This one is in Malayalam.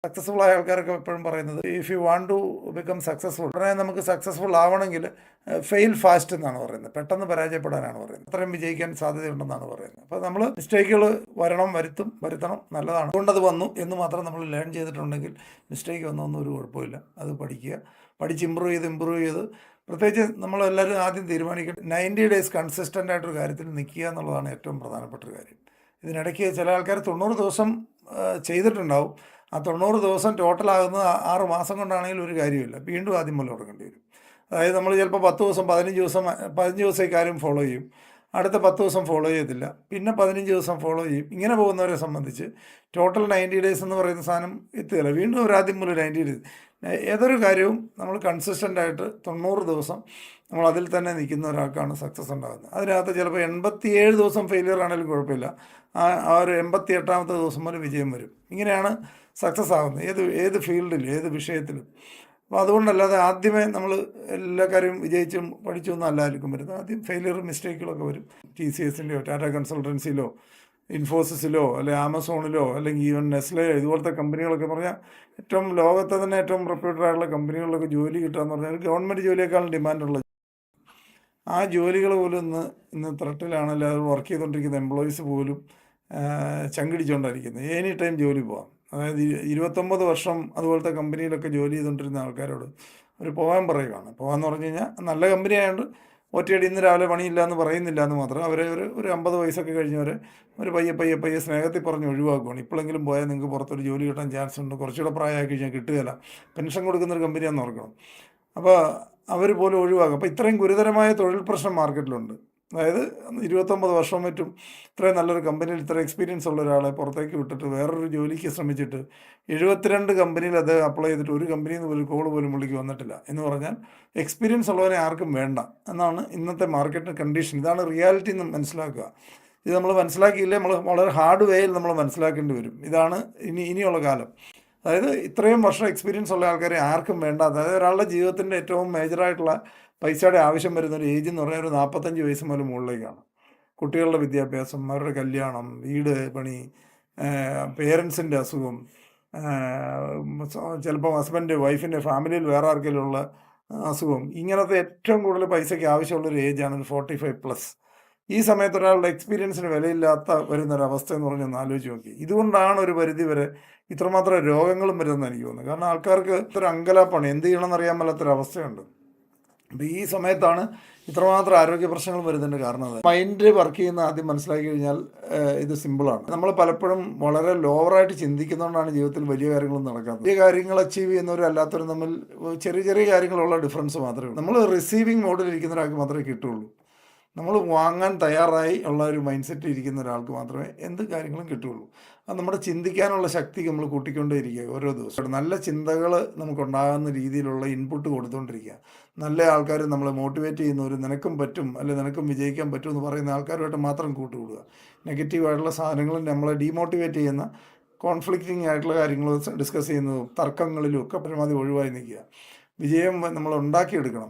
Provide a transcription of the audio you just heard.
സക്സസ്ഫുൾ ആയ ആൾക്കാരൊക്കെ എപ്പോഴും പറയുന്നത്, if you want to become successful, ഉടനെ നമുക്ക് സക്സസ്ഫുൾ ആവണമെങ്കിൽ ഫെയിൽ ഫാസ്റ്റ് എന്നാണ് പറയുന്നത്, പെട്ടെന്ന് പരാജയപ്പെടാനാണ് പറയുന്നത്, അത്രയും വിജയിക്കാൻ സാധ്യതയുണ്ടെന്നാണ് പറയുന്നത്. അപ്പോൾ നമ്മൾ മിസ്റ്റേക്കുകൾ വരുത്തണം, നല്ലതാണ്. അതുകൊണ്ടത് വന്നു എന്ന് മാത്രം നമ്മൾ ലേൺ ചെയ്തിട്ടുണ്ടെങ്കിൽ മിസ്റ്റേക്ക് വന്നൊന്നും ഒരു കുഴപ്പമില്ല. അത് പഠിച്ച് ഇമ്പ്രൂവ് ചെയ്ത് പ്രത്യേകിച്ച് നമ്മളെല്ലാവരും ആദ്യം തീരുമാനിക്കണം 90 ഡേയ്സ് കൺസിസ്റ്റൻ്റ് ആയിട്ടൊരു കാര്യത്തിൽ നിൽക്കുക എന്നുള്ളതാണ് ഏറ്റവും പ്രധാനപ്പെട്ട ഒരു കാര്യം. ഇതിനിടയ്ക്ക് ചില ആൾക്കാർ 90 ദിവസം ചെയ്തിട്ടുണ്ടാവും. ആ 90 ദിവസം ടോട്ടലാകുന്നത് 6 മാസം കൊണ്ടാണെങ്കിൽ ഒരു കാര്യമില്ല, വീണ്ടും ആദ്യം മുതൽ തുടങ്ങേണ്ടി വരും. അതായത് നമ്മൾ ചിലപ്പോൾ 10 ദിവസം 15 ദിവസം ഈ കാര്യം ഫോളോ ചെയ്യും, അടുത്ത 10 ദിവസം ഫോളോ ചെയ്യത്തില്ല, പിന്നെ 15 ദിവസം ഫോളോ ചെയ്യും. ഇങ്ങനെ പോകുന്നവരെ സംബന്ധിച്ച് ടോട്ടൽ 90 ഡേയ്സ് എന്ന് പറയുന്ന സാധനം എത്തുകയില്ല, വീണ്ടും ഒരു ആദ്യം മുതൽ 90 ഡേയ്സ്. ഏതൊരു കാര്യവും നമ്മൾ കൺസിസ്റ്റൻ്റായിട്ട് 90 ദിവസം നമ്മൾ അതിൽ തന്നെ നിൽക്കുന്ന ഒരാൾക്കാണ് സക്സസ് ഉണ്ടാകുന്നത്. അതിനകത്ത് ചിലപ്പോൾ 87 ദിവസം ഫെയിലിയർ ആണെങ്കിലും കുഴപ്പമില്ല, ആ ഒരു 88ാമത്തെ ദിവസം മുതൽ വിജയം വരും. ഇങ്ങനെയാണ് സക്സസ് ആകുന്നത് ഏത് ഫീൽഡിലും ഏത് വിഷയത്തിലും. അപ്പോൾ അതുകൊണ്ടല്ലാതെ ആദ്യമേ നമ്മൾ എല്ലാ കാര്യവും വിജയിച്ചും പഠിച്ചൊന്നും അല്ലായിരിക്കും വരുന്നത്. ആദ്യം ഫെയിലിയർ മിസ്റ്റേക്കുകളൊക്കെ വരും. TCSൻ്റെയോ ടാറ്റ കൺസൾട്ടൻസിയിലോ ഇൻഫോസിസിലോ അല്ലെങ്കിൽ ആമസോണിലോ അല്ലെങ്കിൽ ഈവൻ നെസ്ലെയോ ഇതുപോലത്തെ കമ്പനികളൊക്കെ പറഞ്ഞാൽ ലോകത്തെ തന്നെ ഏറ്റവും റെപ്യൂട്ടഡ് ആയിട്ടുള്ള കമ്പനികളിലൊക്കെ ജോലി കിട്ടുക എന്ന് പറഞ്ഞാൽ ഗവൺമെൻറ് ജോലിയേക്കാളും ഡിമാൻഡുള്ള ആ ജോലികൾ പോലും ഇന്ന് ത്രെട്ടിലാണ്. അത് വർക്ക് ചെയ്തുകൊണ്ടിരിക്കുന്ന എംപ്ലോയീസ് പോലും ചങ്കിടിച്ചുകൊണ്ടിരിക്കുന്നത്. എനി ടൈം ജോലി പോകാം. അതായത് 29 വർഷം അതുപോലത്തെ കമ്പനിയിലൊക്കെ ജോലി ചെയ്തുകൊണ്ടിരുന്ന ആൾക്കാരോട് പോകാൻ പറയുകയാണ്. പോകാമെന്ന് പറഞ്ഞു കഴിഞ്ഞാൽ നല്ല കമ്പനി ആയതുകൊണ്ട് ഒറ്റയടി ഇന്ന് രാവിലെ പണിയില്ല എന്ന് പറയുന്നില്ല എന്ന് മാത്രം. അവരെ ഒരു 50 വയസ്സൊക്കെ കഴിഞ്ഞവരെ ഒരു പയ്യെ സ്നേഹത്തിൽ പറഞ്ഞ് ഒഴിവാക്കുകയാണ്. ഇപ്പോഴെങ്കിലും പോയാൽ നിങ്ങൾക്ക് പുറത്തൊരു ജോലി കിട്ടാൻ ചാൻസ് ഉണ്ട്, കുറച്ചുകൂടെ പ്രായമാക്കി കഴിഞ്ഞാൽ കിട്ടുകയില്ല, പെൻഷൻ കൊടുക്കുന്നൊരു കമ്പനിയാണെന്ന് ഓർക്കണം. അപ്പോൾ അവർ പോലും ഒഴിവാക്കും. അപ്പോൾ ഇത്രയും ഗുരുതരമായ തൊഴിൽ പ്രശ്നം മാർക്കറ്റിലുണ്ട്. അതായത് 29 വർഷം മറ്റും ഇത്രയും നല്ലൊരു കമ്പനിയിൽ ഇത്ര എക്സ്പീരിയൻസ് ഉള്ള ഒരാളെ പുറത്തേക്ക് വിട്ടിട്ട് വേറൊരു ജോലിക്ക് ശ്രമിച്ചിട്ട് 72 കമ്പനിയിൽ അത് അപ്ലൈ ചെയ്തിട്ട് ഒരു കമ്പനിയിൽ നിന്ന് കോൾ പോലും പുള്ളിക്ക് വന്നിട്ടില്ല എന്ന് പറഞ്ഞാൽ എക്സ്പീരിയൻസ് ഉള്ളവനെ ആർക്കും വേണ്ട എന്നാണ് ഇന്നത്തെ മാർക്കറ്റിൻ്റെ കണ്ടീഷൻ. ഇതാണ് റിയാലിറ്റി എന്ന് മനസ്സിലാക്കുക. ഇത് നമ്മൾ മനസ്സിലാക്കിയില്ലേ, നമ്മൾ വളരെ ഹാർഡ് വേയിൽ നമ്മൾ മനസ്സിലാക്കേണ്ടി വരും. ഇതാണ് ഇനിയുള്ള കാലം. അതായത് ഇത്രയും വർഷം എക്സ്പീരിയൻസ് ഉള്ള ആൾക്കാരെ ആർക്കും വേണ്ട. അതായത് ഒരാളുടെ ജീവിതത്തിൻ്റെ ഏറ്റവും മേജറായിട്ടുള്ള പൈസയുടെ ആവശ്യം വരുന്ന ഒരു ഏജ് എന്ന് പറഞ്ഞാൽ ഒരു 45 വയസ്സ് മുതൽ മുകളിലേക്കാണ്. കുട്ടികളുടെ വിദ്യാഭ്യാസം, അവരുടെ കല്യാണം, വീട് പണി, പേരൻസിൻ്റെ അസുഖം, ചിലപ്പോൾ ഹസ്ബൻഡ് വൈഫിൻ്റെ ഫാമിലിയിൽ വേറെ ആർക്കെങ്കിലും ഉള്ള അസുഖം, ഇങ്ങനത്തെ ഏറ്റവും കൂടുതൽ പൈസയ്ക്ക് ആവശ്യമുള്ളൊരു ഏജാണ് ഒരു 45+. ഈ സമയത്ത് ഒരാളുടെ എക്സ്പീരിയൻസിന് വിലയില്ലാത്ത വരുന്നൊരവസ്ഥ എന്ന് പറഞ്ഞൊന്ന് ആലോചിച്ച് നോക്കി. ഇതുകൊണ്ടാണ് ഒരു പരിധി വരെ ഇത്രമാത്രം രോഗങ്ങളും വരുന്നതെന്ന് എനിക്ക് തോന്നുന്നത്. കാരണം ആൾക്കാർക്ക് ഇത്ര അങ്കലാപ്പാണ്, എന്ത് ചെയ്യണമെന്ന് അറിയാൻ മേലാത്തൊരവസ്ഥയുണ്ട്. അപ്പോൾ ഈ സമയത്താണ് ഇത്രമാത്രം ആരോഗ്യ പ്രശ്നങ്ങൾ വരുന്നതിൻ്റെ കാരണം. മൈൻഡ് വർക്ക് ചെയ്യുന്ന ആദ്യം മനസ്സിലാക്കി കഴിഞ്ഞാൽ ഇത് സിമ്പിളാണ്. നമ്മൾ പലപ്പോഴും വളരെ ലോവറായിട്ട് ചിന്തിക്കുന്നതുകൊണ്ടാണ് ജീവിതത്തിൽ വലിയ കാര്യങ്ങളൊന്നും നടക്കാത്തത്. വലിയ കാര്യങ്ങൾ അച്ചീവ് ചെയ്യുന്നവരും അല്ലാത്തവരും തമ്മിൽ ചെറിയ കാര്യങ്ങളുള്ള ഡിഫറൻസ് മാത്രമേ ഉള്ളൂ. നമ്മൾ റിസീവിങ് മോഡിൽ ഇരിക്കുന്ന ഒരാൾക്ക് മാത്രമേ കിട്ടുള്ളൂ. നമ്മൾ വാങ്ങാൻ തയ്യാറായി ഉള്ള ഒരു മൈൻഡ് സെറ്റ് ഇരിക്കുന്ന ഒരാൾക്ക് മാത്രമേ എന്ത് കാര്യങ്ങളും കിട്ടുകയുള്ളൂ. അത് നമ്മുടെ ചിന്തിക്കാനുള്ള ശക്തി നമ്മൾ കൂട്ടിക്കൊണ്ടേയിരിക്കുക ഓരോ ദിവസവും. നല്ല ചിന്തകൾ നമുക്കുണ്ടാകുന്ന രീതിയിലുള്ള ഇൻപുട്ട് കൊടുത്തുകൊണ്ടിരിക്കുക. നല്ല ആൾക്കാർ നമ്മളെ മോട്ടിവേറ്റ് ചെയ്യുന്നവർ, നിനക്കും പറ്റും അല്ലെങ്കിൽ നിനക്കും വിജയിക്കാൻ പറ്റും എന്ന് പറയുന്ന ആൾക്കാരുമായിട്ട് മാത്രം കൂട്ടുകൂടുക. നെഗറ്റീവായിട്ടുള്ള സാധനങ്ങളും നമ്മളെ ഡീമോട്ടിവേറ്റ് ചെയ്യുന്ന കോൺഫ്ലിക്റ്റിംഗ് ആയിട്ടുള്ള കാര്യങ്ങൾ ഡിസ്കസ് ചെയ്യുന്നതും തർക്കങ്ങളിലും ഒക്കെ പരമാവധി ഒഴിവായി നിൽക്കുക. വിജയം നമ്മൾ ഉണ്ടാക്കിയെടുക്കണം.